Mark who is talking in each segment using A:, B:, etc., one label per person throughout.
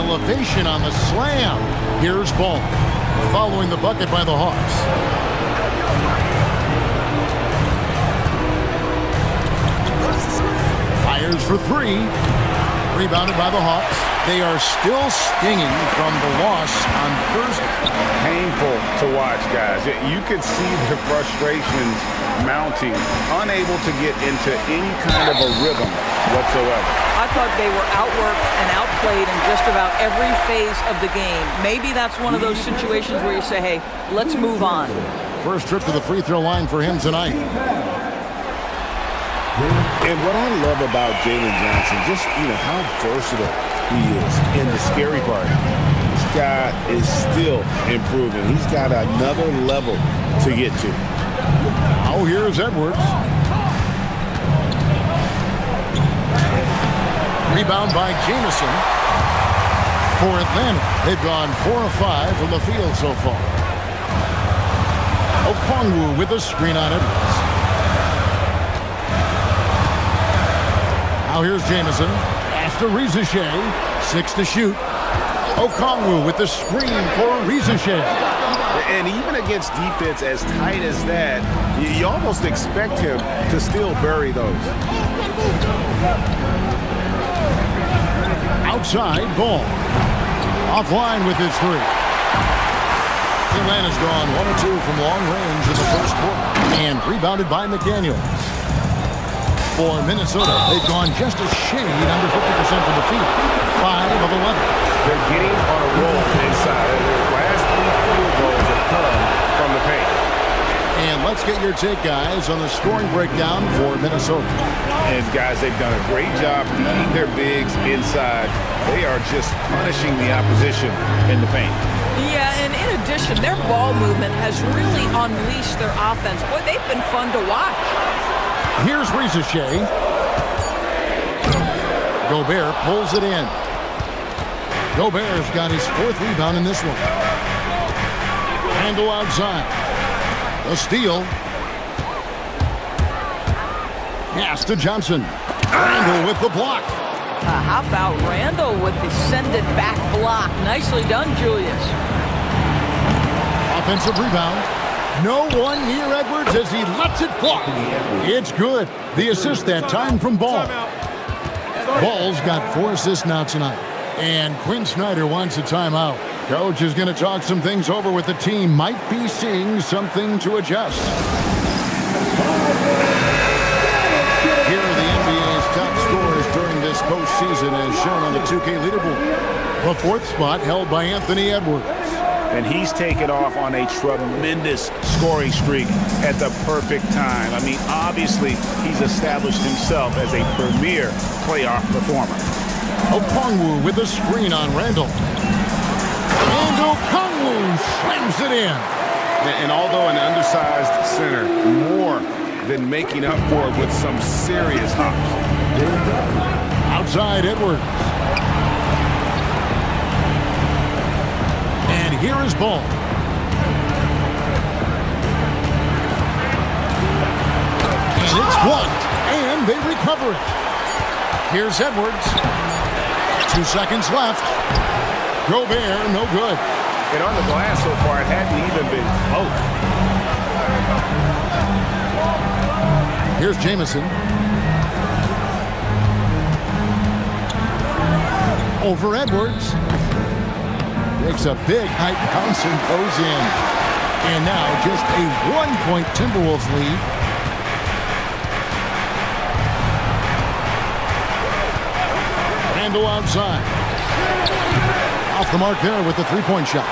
A: elevation on the slam. Here's Ball following the bucket by the Hawks. Fires for three. Rebounded by the Hawks. They are still stinging from the loss on Thursday.
B: Painful to watch, guys. You could see the frustrations mounting, unable to get into any kind of a rhythm whatsoever.
C: I thought they were outworked and outplayed in just about every phase of the game. Maybe that's one of those situations where you say, hey, let's move on.
A: First trip to the free throw line for him tonight.
B: And what I love about Jalen Johnson, just, how versatile he is. And the scary part, this guy is still improving. He's got another level to get to.
A: Oh, here's Edwards. Rebound by Jamison. For Atlanta, they've gone 4 of 5 from the field so far. Okongwu with a screen on Edwards. Now here's Jamison. After Rizashea. 6 to shoot. Okongwu with the screen for Rizashea.
B: And even against defense as tight as that, you almost expect him to still bury those.
A: Outside, Ball. Offline with his three. Atlanta's gone 1 of 2 from long range in the first quarter. And rebounded by McDaniels. For Minnesota, they've gone just a shade under 50% from the field. 5 of 11.
B: They're getting on a roll inside. Their last 3 field goals have come from the paint.
A: And let's get your take, guys, on the scoring breakdown for Minnesota.
B: And, guys, they've done a great job feeding their bigs inside. They are just punishing the opposition in the paint.
C: Yeah, and in addition, their ball movement has really unleashed their offense. Boy, they've been fun to watch.
A: Here's Rizashea. Gobert pulls it in. Gobert's got his 4th rebound in this one. Randle outside. The steal. Pass to Johnson. Randle with the block.
C: How about Randle with the send-it-back block? Nicely done, Julius.
A: Offensive rebound. No one near Edwards as he lets it fly. It's good. The assist that time from Ball. Ball's got 4 assists now tonight. And Quinn Snyder wants a timeout. Coach is going to talk some things over with the team. Might be seeing something to adjust. Here are the NBA's top scorers during this postseason as shown on the 2K leaderboard. The 4th spot held by Anthony Edwards.
B: And he's taken off on a tremendous scoring streak at the perfect time. I mean, obviously, he's established himself as a premier playoff performer.
A: Okongwu with a screen on Randle. And Okongwu slams it in.
B: And although an undersized center, more than making up for it with some serious hops.
A: Outside Edwards. And here is Ball. And it's blocked. And they recover it. Here's Edwards. 2 seconds left. Gobert, no good.
B: And on the glass so far, it hadn't even been close.
A: Here's Jamison. Over Edwards. Takes a big high bounce and goes in. And now just a 1-point Timberwolves lead. Randle outside. Off the mark there with the 3-point shot.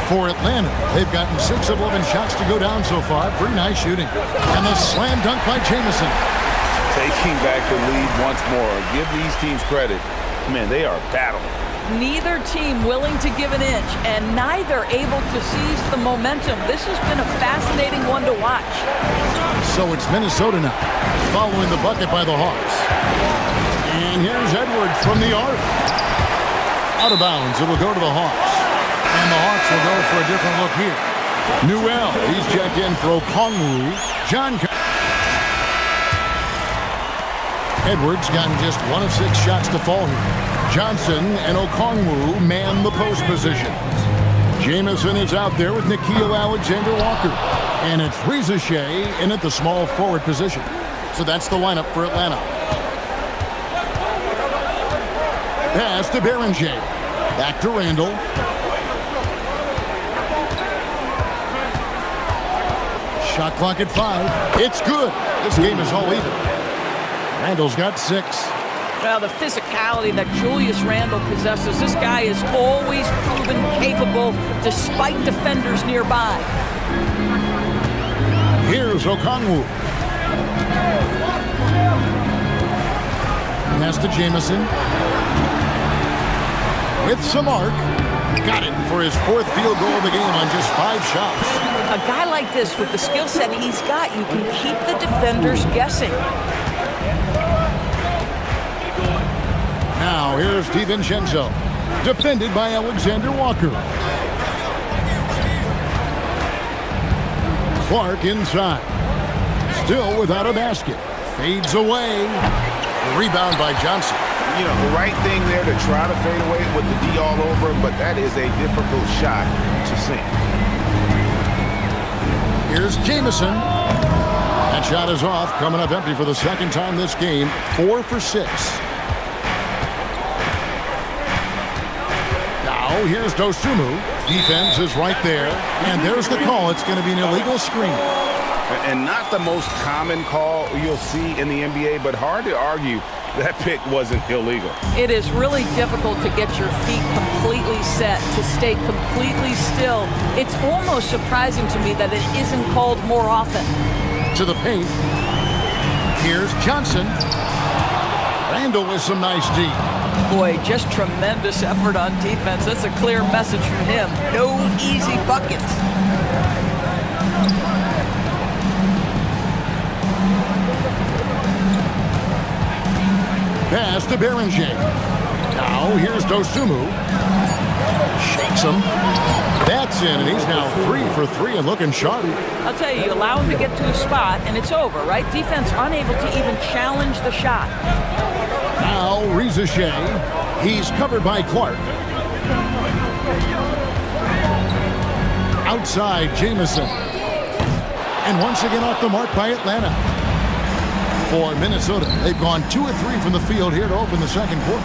A: For Atlanta, they've gotten 6 of 11 shots to go down so far. Pretty nice shooting. And the slam dunk by Jamison.
B: Taking back the lead once more. Give these teams credit. Man, they are battling.
C: Neither team willing to give an inch, and neither able to seize the momentum. This has been a fascinating one to watch.
A: So it's Minnesota now, following the bucket by the Hawks. And here's Edwards from the arc. Out of bounds, it will go to the Hawks. And the Hawks will go for a different look here. Newell, he's checked in for Okongwu. Edwards gotten just 1 of 6 shots to fall here. Johnson and Okongwu man the post position. Jamison is out there with Nickeil Alexander-Walker. And it's Reza Shea in at the small forward position. So that's the lineup for Atlanta. Pass to Beringer. Back to Randall. Shot clock at 5. It's good. This game is all even. Randall's got 6.
C: Well, the physicality that Julius Randle possesses, this guy is always proven capable despite defenders nearby.
A: Here's Okongwu. Pass to Jamison. With some arc. Got it for his 4th field goal of the game on just 5 shots.
C: A guy like this, with the skill set he's got, you can keep the defenders guessing.
A: Now, here's DiVincenzo. Defended by Alexander Walker. Clark inside. Still without a basket. Fades away. Rebound by Johnson.
B: You know, the right thing there to try to fade away with the D all over, but that is a difficult shot to sink.
A: Here's Jamison. That shot is off, coming up empty for the second time this game. 4 for 6. Now, here's Dosunmu. Defense is right there. And there's the call. It's going to be an illegal screen.
B: And not the most common call you'll see in the NBA, but hard to argue that pick wasn't illegal.
C: It is really difficult to get your feet completely set, to stay completely still. It's almost surprising to me that it isn't called more often.
A: To the paint. Here's Johnson. Randall with some nice D.
C: Boy, just tremendous effort on defense. That's a clear message from him. No easy buckets.
A: Pass to Beringer. Now here's Dosunmu. Shakes him. That's in, and he's now 3 for 3 and looking sharp.
C: I'll tell you, you allow him to get to a spot, and it's over, right? Defense unable to even challenge the shot.
A: Now Reza Shea. He's covered by Clark. Outside Jamison. And once again off the mark by Atlanta. For Minnesota, they've gone 2 of 3 from the field here to open the second quarter.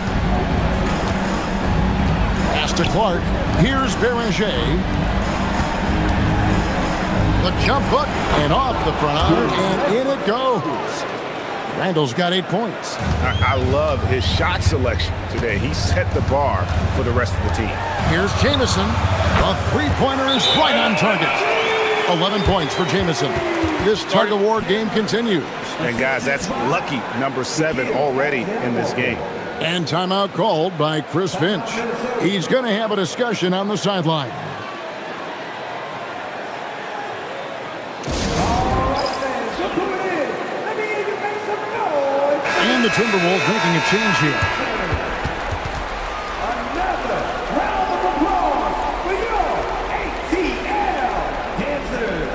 A: Pass to Clark. Here's Beringer. The jump hook and off the front iron, and in it goes. Randall's got 8 points.
B: I love his shot selection today. He set the bar for the rest of the team.
A: Here's Jamison. The three-pointer is right on target. 11 points for Jamison. This tug-of-war game continues.
B: And guys, that's lucky number 7 already in this game.
A: And timeout called by Chris Finch. He's going to have a discussion on the sideline. And the Timberwolves making a change here.
D: Another round of applause for your ATL dancers.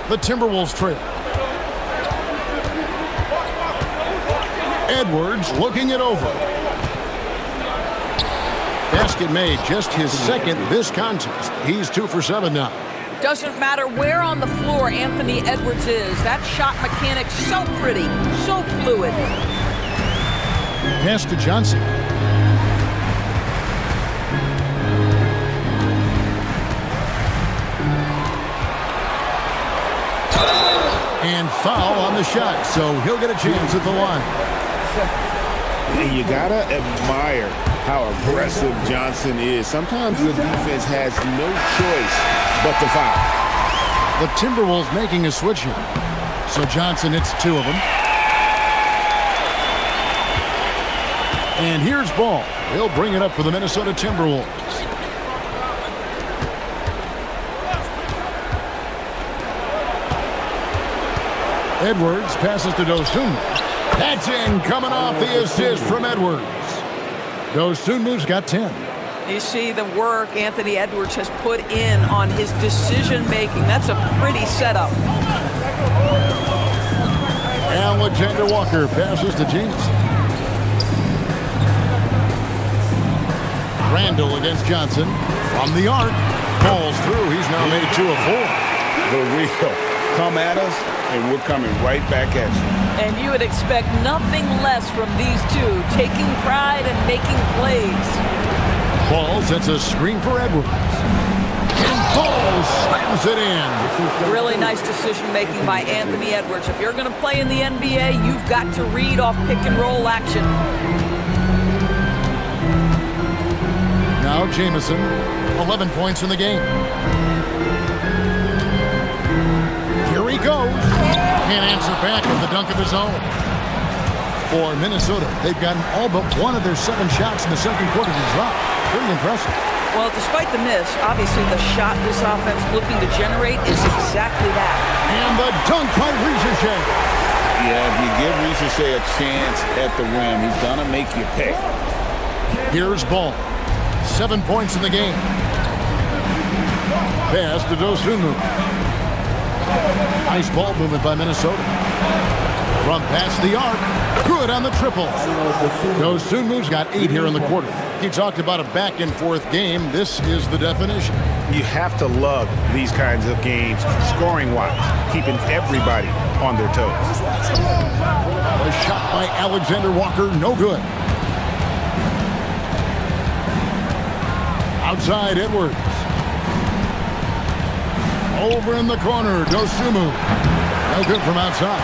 A: The Timberwolves trail. Edwards looking it over. Basket made, just his second this contest. He's 2 for 7 now.
C: Doesn't matter where on the floor Anthony Edwards is. That shot mechanic's so pretty, so fluid.
A: Pass to Johnson. And foul on the shot, so he'll get a chance at the line.
B: And you gotta admire how aggressive Johnson is. Sometimes the defense has no choice but to foul.
A: The Timberwolves making a switch here. So Johnson hits 2 of them. And here's Ball. He'll bring it up for the Minnesota Timberwolves. Edwards passes to Dosunmu. That's in, coming off the assist from Edwards. Dosunmu's got 10.
C: You see the work Anthony Edwards has put in on his decision-making. That's a pretty setup.
A: Alexander Walker passes to Jamison. Randall against Johnson. From the arc. Falls through. He's now made 2 of 4.
B: The real. Come at us, and we're coming right back at you.
C: And you would expect nothing less from these two, taking pride and making plays.
A: Ball sets a screen for Edwards. And Ball slams it in.
C: Really nice decision-making by Anthony Edwards. If you're going to play in the NBA, you've got to read off pick-and-roll action.
A: Now Jamison, 11 points in the game. Here he goes. Can't answer back with the dunk of his own. For Minnesota, they've gotten all but one of their 7 shots in the second quarter to drop. Pretty impressive.
C: Well, despite the miss, obviously the shot this offense looking to generate is exactly that.
A: And the dunk by Ricochet.
B: Yeah, if you give Ricochet a chance at the rim, he's going to make you pay.
A: Here's Ball. 7 points in the game. Pass to Dosunmu. Nice ball movement by Minnesota. From past the arc. Good on the triple. Dosunmu's got 8 here in the quarter. He talked about a back-and-forth game. This is the definition.
E: You have to love these kinds of games, scoring-wise, keeping everybody on their toes.
A: A shot by Alexander Walker, no good. Outside Edwards. Over in the corner, Dosunmu. No good from outside.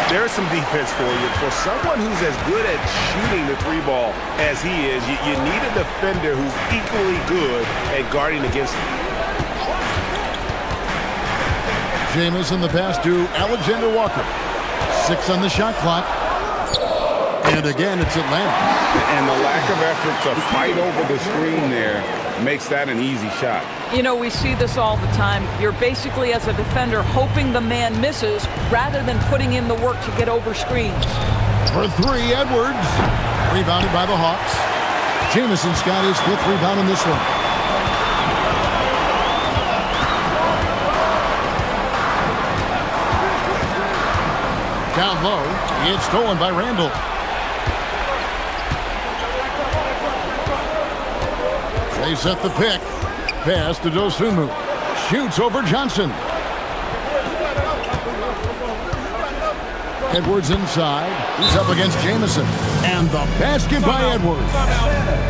E: There's some defense for you. For someone who's as good at shooting the 3-ball as he is, you need a defender who's equally good at guarding against him.
A: Jamison the pass to Alexander Walker. 6 on the shot clock. And again, it's Atlanta.
B: And the lack of effort to fight over the screen there makes that an easy shot.
C: You know, we see this all the time. You're basically, as a defender, hoping the man misses rather than putting in the work to get over screens.
A: For 3, Edwards. Rebounded by the Hawks. Jamison's got his 5th rebound in this one. Down low. It's stolen by Randall. They set the pick. Pass to Dosunmu. Shoots over Johnson. Edwards inside. He's up against Jamison. And the basket by Edwards.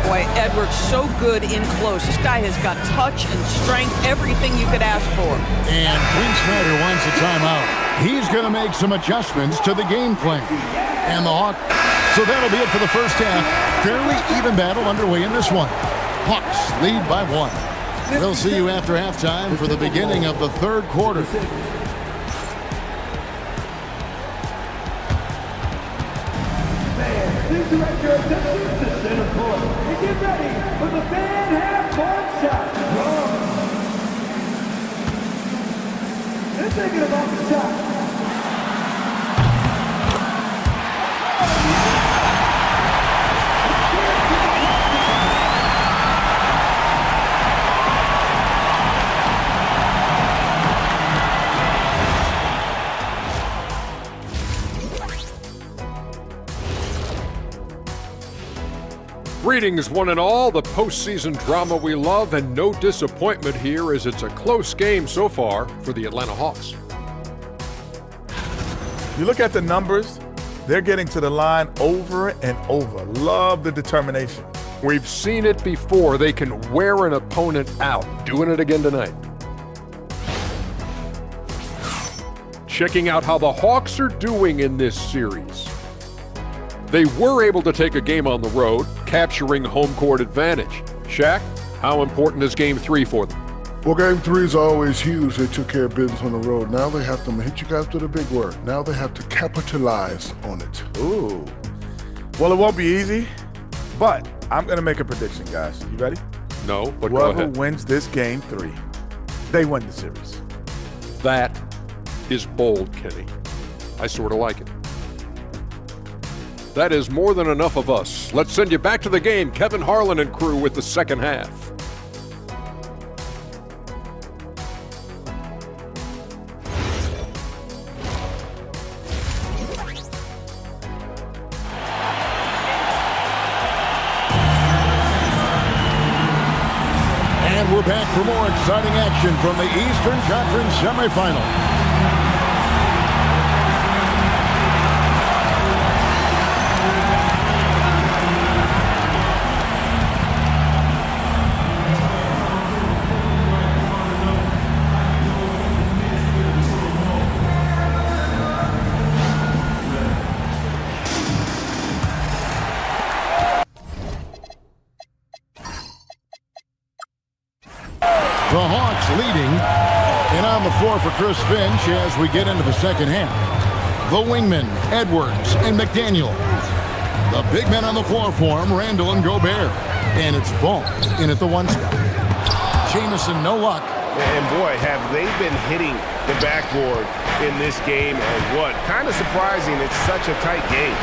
C: Boy, Edwards so good in close. This guy has got touch and strength, everything you could ask for.
A: And Quinn Snyder wants a timeout. He's going to make some adjustments to the game plan. And the Hawks. So that'll be it for the first half. Fairly even battle underway in this one. Hawks lead by 1. We'll see you after halftime for the beginning of the third quarter.
D: Please direct your attention to center court and get ready for the fan half-court shot. They're thinking about the shot.
F: Greetings, one and all, the postseason drama we love, and no disappointment here as it's a close game so far for the Atlanta Hawks.
G: You look at the numbers, they're getting to the line over and over. Love the determination.
F: We've seen it before. They can wear an opponent out. Doing it again tonight. Checking out how the Hawks are doing in this series. They were able to take a game on the road, capturing home court advantage. Shaq, how important is Game 3 for them?
H: Well, Game 3 is always huge. They took care of business on the road. Now they have to hit you guys with a big word. Now they have to capitalize on it.
G: Ooh. Well, it won't be easy, but I'm going to make a prediction, guys. You ready?
F: No, but go
G: Whoever
F: ahead.
G: wins this Game 3, they win the series.
F: That is bold, Kenny. I sort of like it. That is more than enough of us. Let's send you back to the game. Kevin Harlan and crew with the second half.
A: And we're back for more exciting action from the Eastern Conference semifinal. The Hawks leading, and on the floor for Chris Finch as we get into the second half. The wingmen, Edwards and McDaniel. The big men on the floor for him, Randall and Gobert. And it's Ball in at the one spot. Jamison, no luck.
E: And boy, have they been hitting the backboard in this game or what? Kind of surprising it's such a tight game.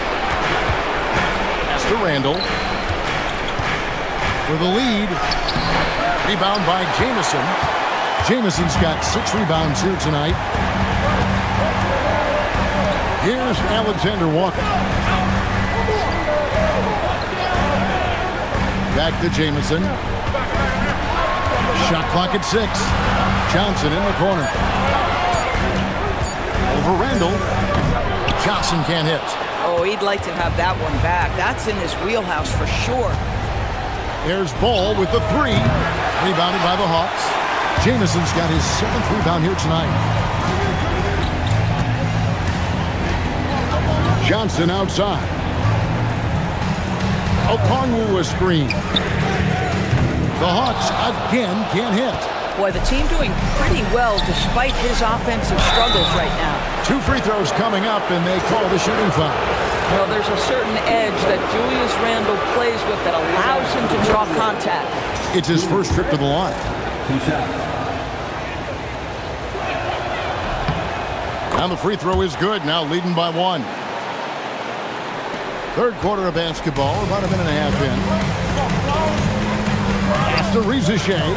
A: Pass to Randall. For the lead. Rebound by Jamison. Jamison's got 6 rebounds here tonight. Here's Alexander Walker. Back to Jamison. Shot clock at 6. Johnson in the corner. Over Randall. Johnson can't hit.
C: Oh, he'd like to have that one back. That's in his wheelhouse for sure.
A: There's Ball with the 3. Rebounded by the Hawks. Jamison's got his 7th rebound here tonight. Johnson outside. Okongwu a screen. The Hawks again can't hit.
C: Boy, the team doing pretty well despite his offensive struggles right now.
A: 2 free throws coming up, and they call the shooting foul.
C: Well, there's a certain edge that Julius Randle plays with that allows him to draw contact.
A: It's his first trip to the line. Now the free throw is good, now leading by 1. Third quarter of basketball, about a minute and a half in. Pass to Rizachet.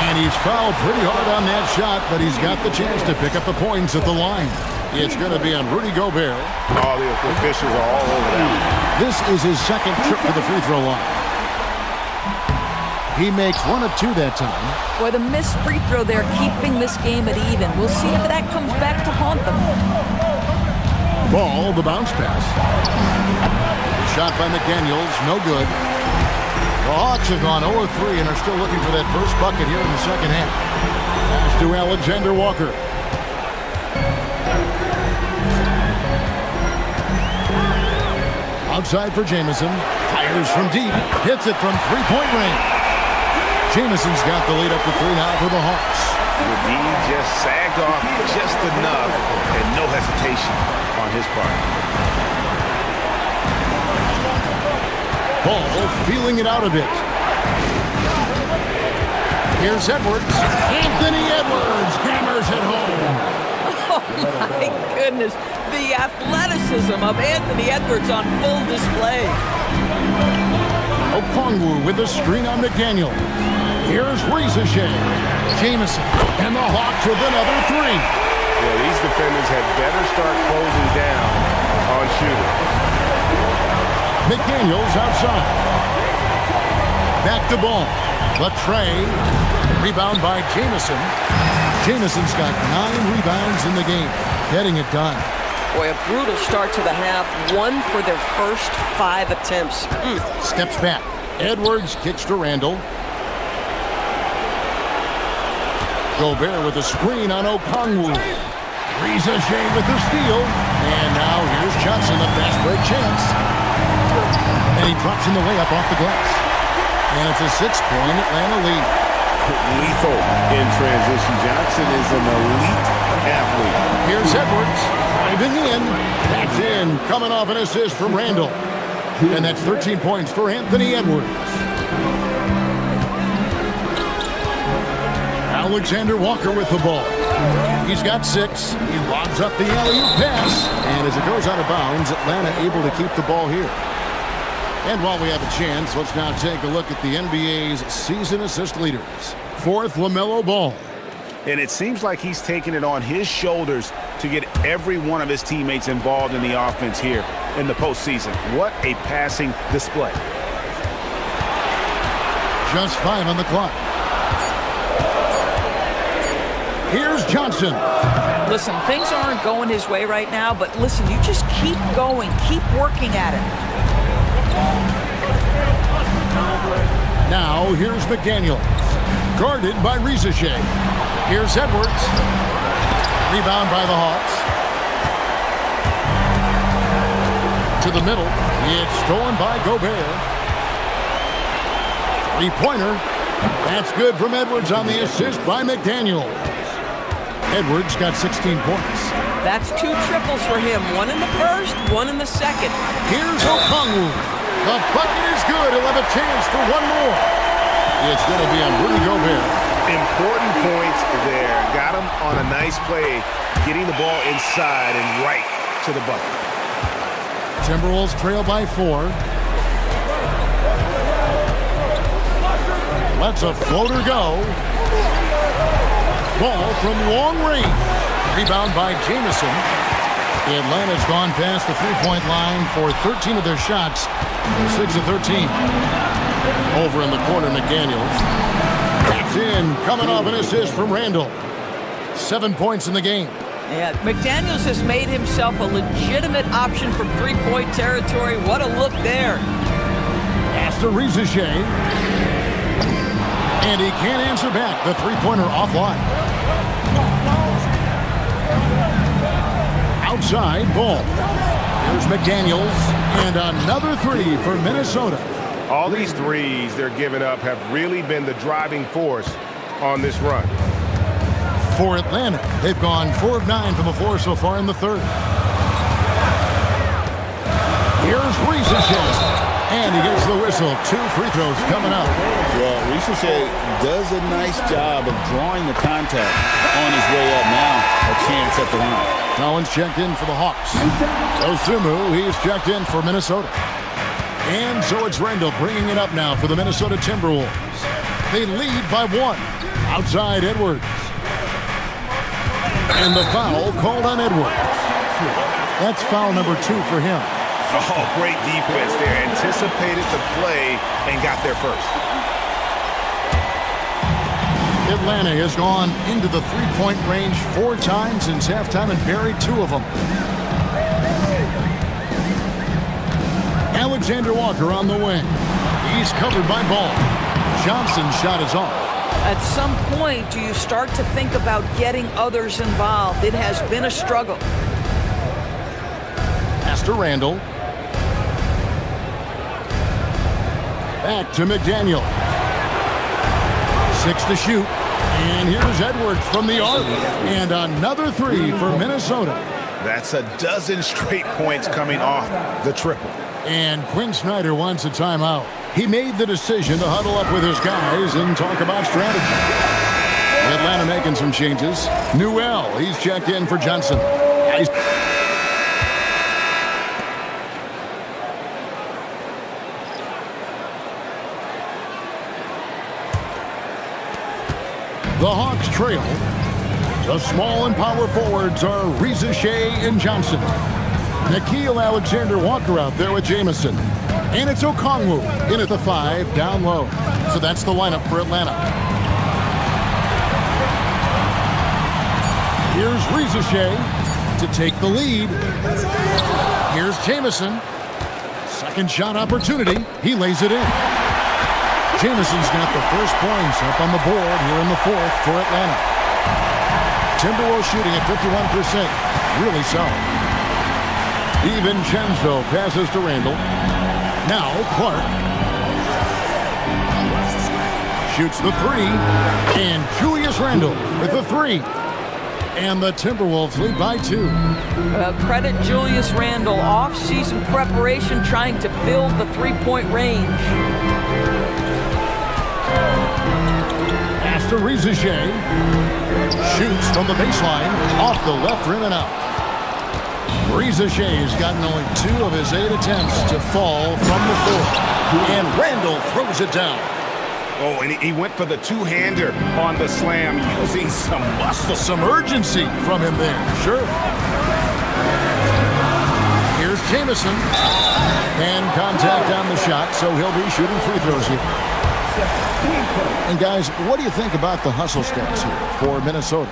A: And he's fouled pretty hard on that shot, but he's got the chance to pick up the points at the line. It's going to be on Rudy Gobert.
E: All the officials are all over that.
A: This is his second trip to the free throw line. He makes 1 of 2 that time.
C: Boy, the missed free throw there keeping this game at even. We'll see if that comes back to haunt them.
A: Ball, the bounce pass. Shot by McDaniels, no good. The Hawks have gone 0 of 3 and are still looking for that first bucket here in the second half. Pass to Alexander Walker. Outside for Jamison. Fires from deep. Hits it from three-point range. Jamison's got the lead up to 3 now for the Hawks.
E: McGee just sagged off just enough and no hesitation on his part.
A: Ball feeling it out a bit. Here's Edwards. Anthony Edwards hammers it home.
C: Oh, my goodness. The athleticism of Anthony Edwards on full display.
A: Okongwu with a screen on McDaniel. Here's Rizachet. Jamison. And the Hawks with another 3.
E: Yeah, these defenders had better start closing down on shooting.
A: McDaniels outside. Back to Ball. Latrey. Rebound by Jamison. Jamison's got 9 rebounds in the game. Getting it done.
C: Boy, a brutal start to the half. 1 for their first 5 attempts.
A: Steps back. Edwards kicks to Randall. Gobert with a screen on Okongwu. Rizachet with the steal. And now here's Johnson, the fast break chance. And he drops in the layup off the glass. And it's a 6-point Atlanta lead.
B: Lethal in transition. Johnson is an elite athlete.
A: Here's Edwards. Driving in. That's in. Coming off an assist from Randall. And that's 13 points for Anthony Edwards. Alexander Walker with the ball. He's got 6. He lobs up the alley-oop pass. And as it goes out of bounds, Atlanta able to keep the ball here. And while we have a chance, let's now take a look at the NBA's season assist leaders. 4th, LaMelo Ball.
E: And it seems like he's taking it on his shoulders to get every one of his teammates involved in the offense here in the postseason. What a passing display.
A: Just 5 on the clock. Here's Johnson.
C: Listen, things aren't going his way right now, but listen, you just keep going. Keep working at it.
A: Now, here's McDaniel. Guarded by Risacher. Here's Edwards. Rebound by the Hawks. To the middle. It's stolen by Gobert. Three-pointer. That's good from Edwards on the assist by McDaniel. Edwards got 16 points.
C: That's 2 triples for him. 1 in the first, 1 in the second.
A: Here's Okongwu. The bucket is good. He'll have a chance for 1 more. It's going to be on Rudy Gobert.
E: Important points there. Got him on a nice play, getting the ball inside and right to the bucket.
A: Timberwolves trail by 4. Lets a floater go. Ball from long range. Rebound by Jamison. Atlanta's gone past the three-point line for 13 of their shots. 6 of 13. Over in the corner, McDaniels. That's in, coming off an assist from Randall. 7 points in the game.
C: Yeah, McDaniels has made himself a legitimate option from three-point territory. What a look there.
A: Pass to Risacher. And he can't answer back. The three-pointer offline. Outside, Ball. Here's McDaniels. And another 3 for Minnesota.
E: All these threes they're giving up have really been the driving force on this run.
A: For Atlanta, they've gone 4 of 9 from the floor so far in the third. Here's Risacher. And he gets the whistle. 2 free throws coming up.
B: Well, Risacher does a nice job of drawing the contact on his way up. Now a chance at the line.
A: Collins checked in for the Hawks. Osumu, he's checked in for Minnesota. And so it's Randall bringing it up now for the Minnesota Timberwolves. They lead by 1. Outside Edwards. And the foul called on Edwards. That's foul number 2 for him.
E: Oh, great defense there. Anticipated the play and got there first.
A: Atlanta has gone into the three-point range 4 times since halftime and buried 2 of them. Alexander Walker on the wing. He's covered by Ball. Johnson's shot is off.
C: At some point, do you start to think about getting others involved? It has been a struggle.
A: Pass to Randall. Back to McDaniel. 6 to shoot. And here's Edwards from the arc. And another 3 for Minnesota.
E: That's a dozen straight points coming off the triple.
A: And Quinn Snyder wants a timeout. He made the decision to huddle up with his guys and talk about strategy. Atlanta making some changes. Newell, he's checked in for Johnson. The Hawks trail. The small and power forwards are Risacher and Johnson. Nickeil Alexander-Walker out there with Jamison. And it's Okongwu in at the 5, down low. So that's the lineup for Atlanta. Here's Risacher to take the lead. Here's Jamison. Second shot opportunity. He lays it in. Jamison's got the first points up on the board here in the 4th for Atlanta. Timberwolves shooting at 51%. Really solid. DiVincenzo passes to Randall. Now Clark. Shoots the 3. And Julius Randle with the 3. And the Timberwolves lead by 2.
C: Credit Julius Randle. Off-season preparation trying to build the three-point range.
A: Pass to Rizachet. Shoots from the baseline. Off the left rim and out. Rizachet has gotten only 2 of his 8 attempts to fall from the floor. And Randall throws it down.
E: Oh, and he went for the two-hander on the slam, using some muscle.
A: Some urgency from him there. Sure. Here's Jamison. And contact on the shot, so he'll be shooting free throws here. And guys, what do you think about the hustle stats here for Minnesota?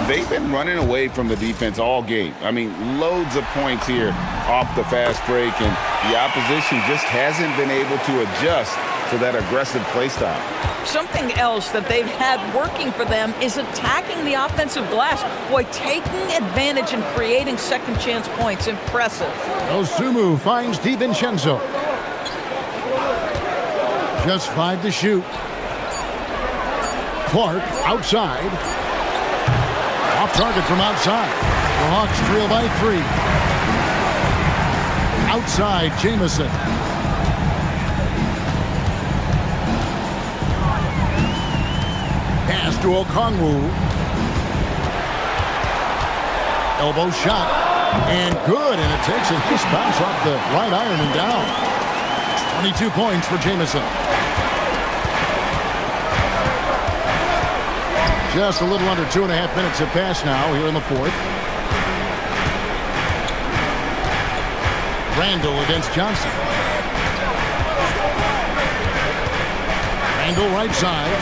B: They've been running away from the defense all game. I mean, loads of points here off the fast break, and the opposition just hasn't been able to adjust to that aggressive play style.
C: Something else that they've had working for them is attacking the offensive glass. Boy, taking advantage and creating second chance points. Impressive.
A: Osumu finds DiVincenzo. Just 5 to shoot. Clark outside. Off target from outside. The Hawks trail by 3. Outside, Jamison. Pass to Okongwu. Elbow shot. And good. And it takes a nice bounce off the right iron and down. 22 points for Jamison. Just a little under 2.5 minutes have passed now here in the 4th. Randall against Johnson. Randall right side.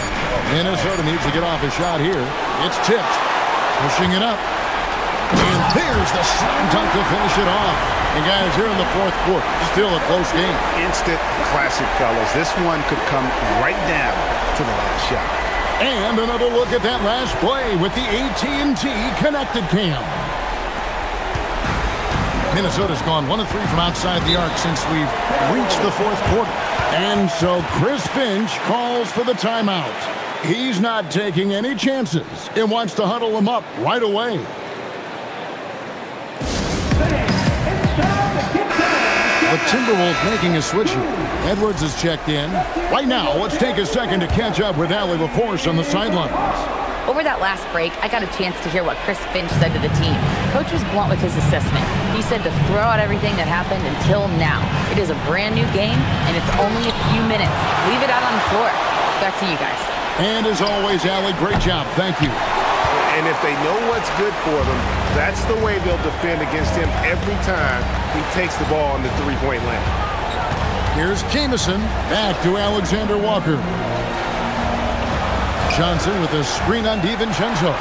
A: Minnesota needs to get off a shot here. It's tipped. Pushing it up. And there's the slam dunk to finish it off. And guys, here in the 4th quarter, still a close game.
E: Instant classic, fellas. This one could come right down to the last shot.
A: And another look at that last play with the AT&T Connected Cam. Minnesota's gone 1 of 3 from outside the arc since we've reached the 4th quarter. And so Chris Finch calls for the timeout. He's not taking any chances and wants to huddle them up right away. The Timberwolves making a switch here. Edwards has checked in. Right now, let's take a second to catch up with Allie LaForce on the sidelines.
I: Over that last break, I got a chance to hear what Chris Finch said to the team. Coach was blunt with his assessment. He said to throw out everything that happened until now. It is a brand new game, and it's only a few minutes. Leave it out on the floor. Back to you guys.
A: And as always, Allie, great job. Thank you.
E: And if they know what's good for them, that's the way they'll defend against him every time he takes the ball on the three-point line.
A: Here's Jamison. Back to Alexander Walker. Johnson with a screen on DiVincenzo.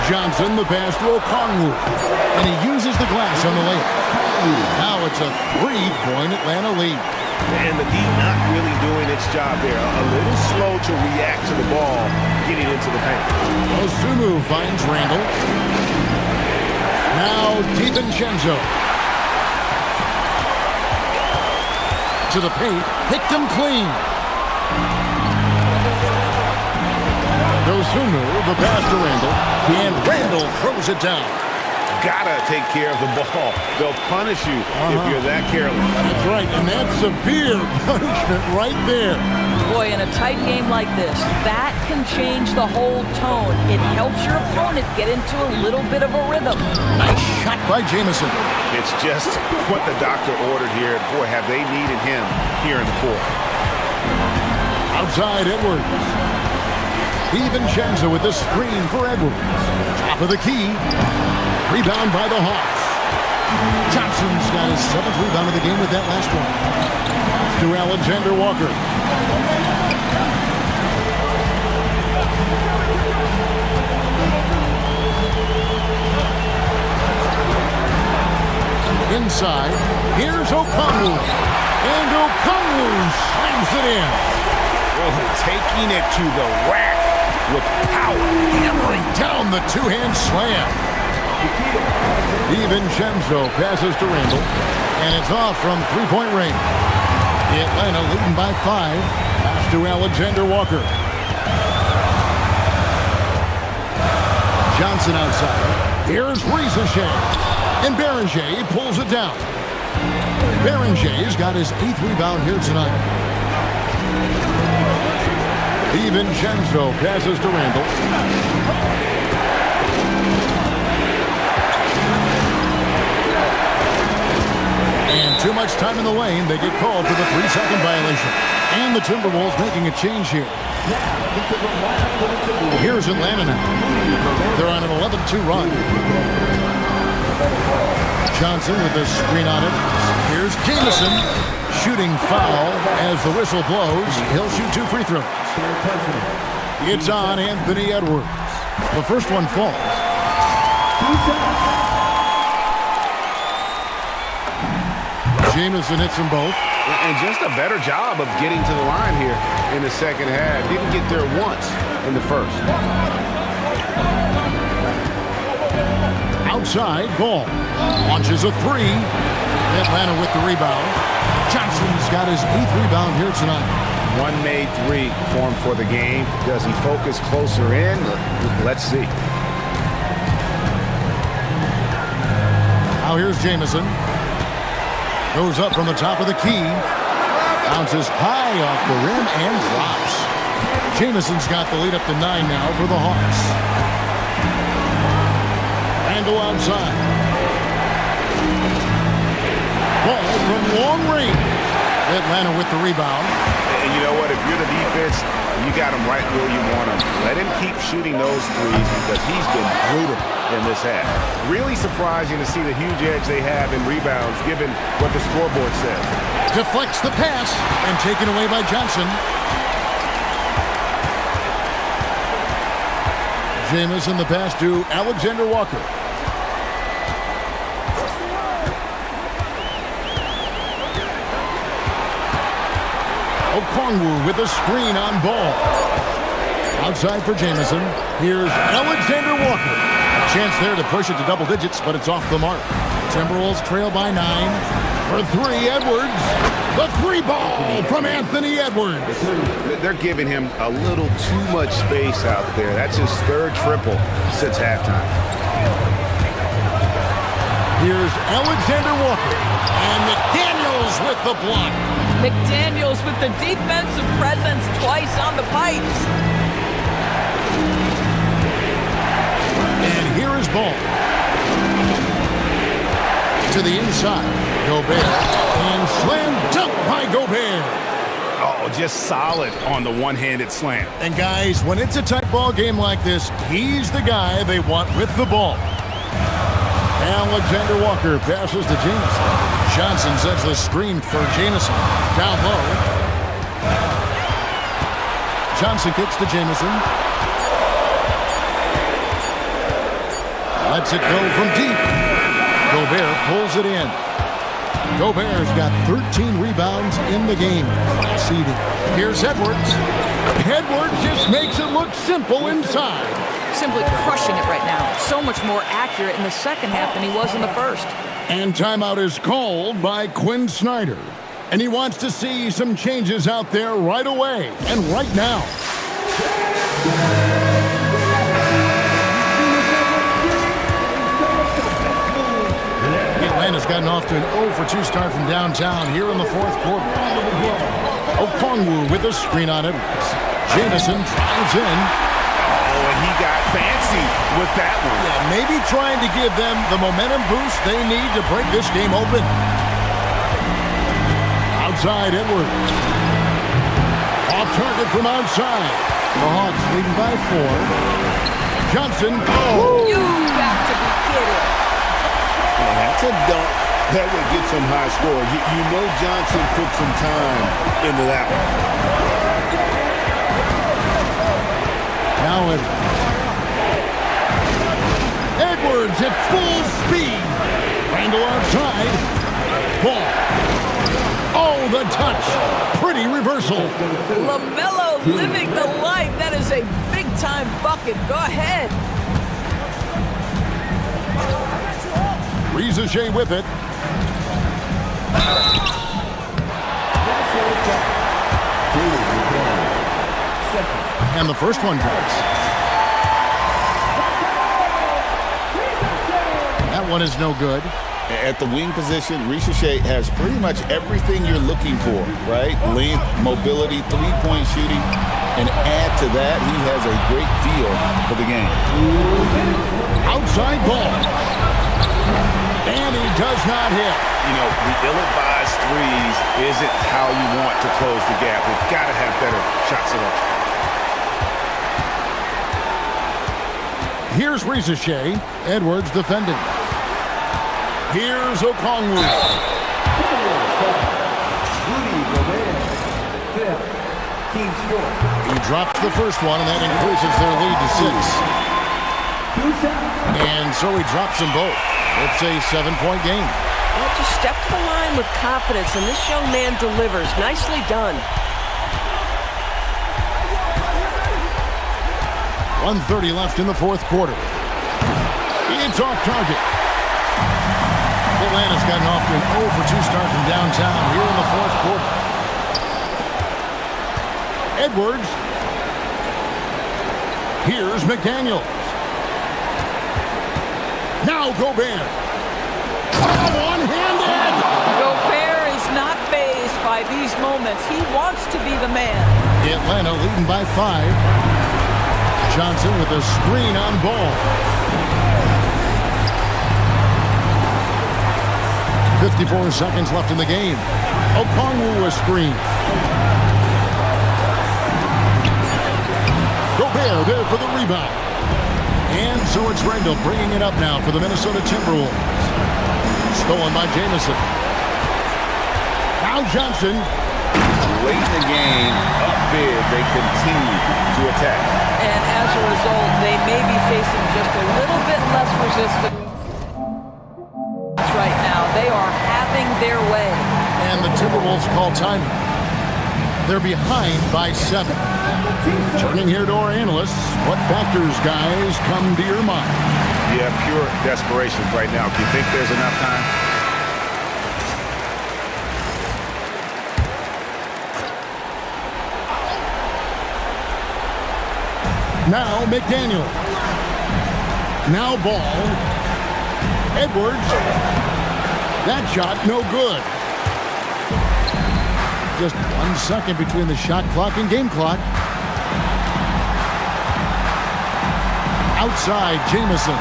A: Johnson the pass to Okongwu. And he uses the glass on the layup. Now it's a 3-point Atlanta lead.
E: And the D not really doing its job there. A little slow to react to the ball getting into the paint.
A: Osumu finds Randall. Now DiVincenzo. To the paint. Picked him clean. Osumu, the pass to Randall. And Randall throws it down.
E: Gotta take care of the ball. They'll punish you if you're that careless.
A: That's right, and that's severe punishment right there.
C: Boy, in a tight game like this, that can change the whole tone. It helps your opponent get into a little bit of a rhythm.
A: Nice shot by Jamison.
E: It's just what the doctor ordered here. Boy, have they needed him here in the 4th.
A: Outside Edwards. DiVincenzo with the screen for Edwards. Top of the key. Rebound by the Hawks. Johnson's got his 7th rebound of the game with that last one. To Alexander Walker. Inside, here's Okongwu. And Okongwu slams it in.
E: Oh, taking it to the rack with power.
A: Hammering down the two-hand slam. DiVincenzo passes to Randall, and it's off from three-point range. Atlanta leading by 5. Pass to Alexander Walker. Johnson outside. Here's Rizachet. And Beringer pulls it down. Berenger's got his 8th rebound here tonight. DiVincenzo passes to Randall. And too much time in the lane. They get called for the 3-second violation. And the Timberwolves making a change here. Here's Atlanta now. They're on an 11-2 run. Johnson with the screen on it. Here's Jamison. Shooting foul as the whistle blows. He'll shoot 2 free throws. It's on Anthony Edwards. The first one falls. Jamison hits them both.
E: And just a better job of getting to the line here in the second half. Didn't get there once in the first.
A: Outside, Ball launches a 3. Atlanta with the rebound. Johnson's got his 8th rebound here tonight.
E: One made 3 for him for the game. Does he focus closer in? Let's see.
A: Now here's Jamison. Goes up from the top of the key. Bounces high off the rim and drops. Jamison's got the lead up to 9 now for the Hawks. Randall outside. Ball from long range. Atlanta with the rebound.
E: And you know what? If you're the defense, you got him right where you want him. Let him keep shooting those threes because he's been brutal in this half. Really surprising to see the huge edge they have in rebounds given what the scoreboard says.
A: Deflects the pass and taken away by Johnson. Jamison the pass to Alexander Walker. Okongwu with a screen on Ball. Outside for Jamison. Here's Alexander Walker. A chance there to push it to double digits, but it's off the mark. Timberwolves trail by 9. For 3, Edwards. The 3 ball from Anthony Edwards.
E: They're giving him a little too much space out there. That's his 3rd triple since halftime.
A: Here's Alexander Walker. And McDaniels with the block.
C: McDaniels with the defensive presence twice on the pipes.
A: And here is Ball. To the inside. Gobert. And slam dunk by Gobert.
E: Oh, just solid on the one-handed slam.
A: And guys, when it's a tight ball game like this, he's the guy they want with the ball. Alexander Walker passes to Jamison. Johnson sets the screen for Jamison. Down low. Johnson kicks to Jamison. Lets it go from deep. Gobert pulls it in. Gobert's got 13 rebounds in the game. Seeding. Here's Edwards. Edwards just makes it look simple inside.
C: Simply crushing it right now. So much more accurate in the second half than he was in the first.
A: And timeout is called by Quinn Snyder. And he wants to see some changes out there right away and right now. Atlanta's gotten off to an 0-for-2 start from downtown here in the 4th quarter. Okongwu with a screen on Edwards. Jamison drives in.
E: Oh, and he got fancy with that one.
A: Yeah, maybe trying to give them the momentum boost they need to break this game open. Outside Edwards. Off target from outside. The Hawks leading by 4. Johnson. Oh!
C: You got to be kidding.
B: Yeah, that's a dunk that would get some high scores. You know Johnson put some time into that one.
A: Now Edwards at full speed. Randall outside. Ball. Oh, the touch. Pretty reversal.
C: LaMelo living the life. That is a big-time bucket. Go ahead.
A: Rizachet with it. And the first one goes. That one is no good.
B: At the wing position, Rizachet has pretty much everything you're looking for, right? Length, mobility, three-point shooting. And add to that, he has a great feel for the game.
A: Outside ball. And he does not hit.
E: You know, the ill-advised threes isn't how you want to close the gap. You've got to have better shot selection.
A: Here's Rizachet. Edwards defending. Here's Okongwu. He drops the first one, and that increases their lead to 6. And so he drops them both. It's a 7-point game.
J: Well, just step to the line with confidence, and this young man delivers. Nicely done.
A: 1:30 left in the fourth quarter. It's off target. Atlanta's gotten off to an 0-for-2 start from downtown here in the fourth quarter. Edwards. Here's McDaniels. Now Gobert. One-handed.
C: Gobert is not fazed by these moments. He wants to be the man.
A: Atlanta leading by 5. Johnson with a screen on ball. 54 seconds left in the game. Okongwu a screen. Gobert there for the rebound. And so it's Randall bringing it up now for the Minnesota Timberwolves. Stolen by Jamison. Now Johnson.
B: Late in the game, up big, they continue to attack.
C: And as a result, they may be facing just a little bit less resistance right now. They are having their way.
A: And the Timberwolves call timeout. They're behind by 7. Turning here to our analysts, what factors, guys, come to your mind?
E: Yeah, pure desperation right now. Do you think there's enough time?
A: Now McDaniel. Now Ball. Edwards. That shot no good. Just 1 second between the shot clock and game clock. Outside Jamison.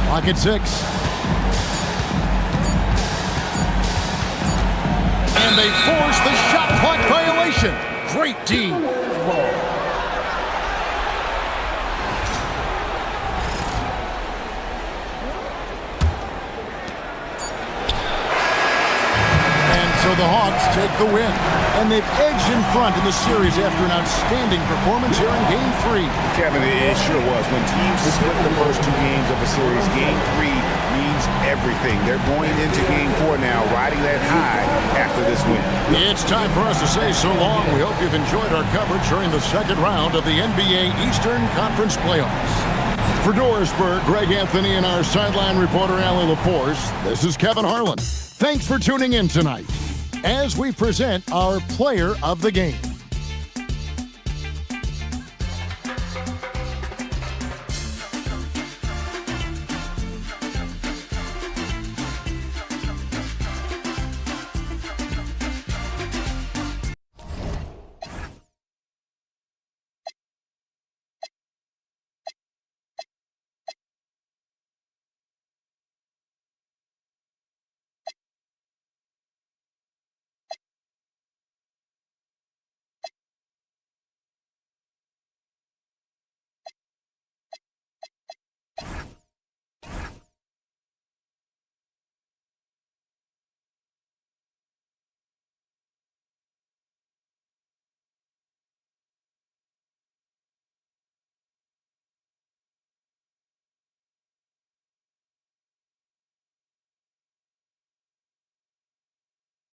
A: Clock at 6. And they force the shot clock violation. Great team. And so the Hawks take the win. And they've edged in front in the series after an outstanding performance here in Game 3.
E: Kevin, it sure was. When teams split the first 2 games of a series, Game 3 means everything. They're going into Game 4 now, riding that high after this win.
A: It's time for us to say so long. We hope you've enjoyed our coverage during the second round of the NBA Eastern Conference Playoffs. For Dorisburg, Greg Anthony and our sideline reporter, Allie LaForce, this is Kevin Harlan. Thanks for tuning in tonight as we present our player of the game.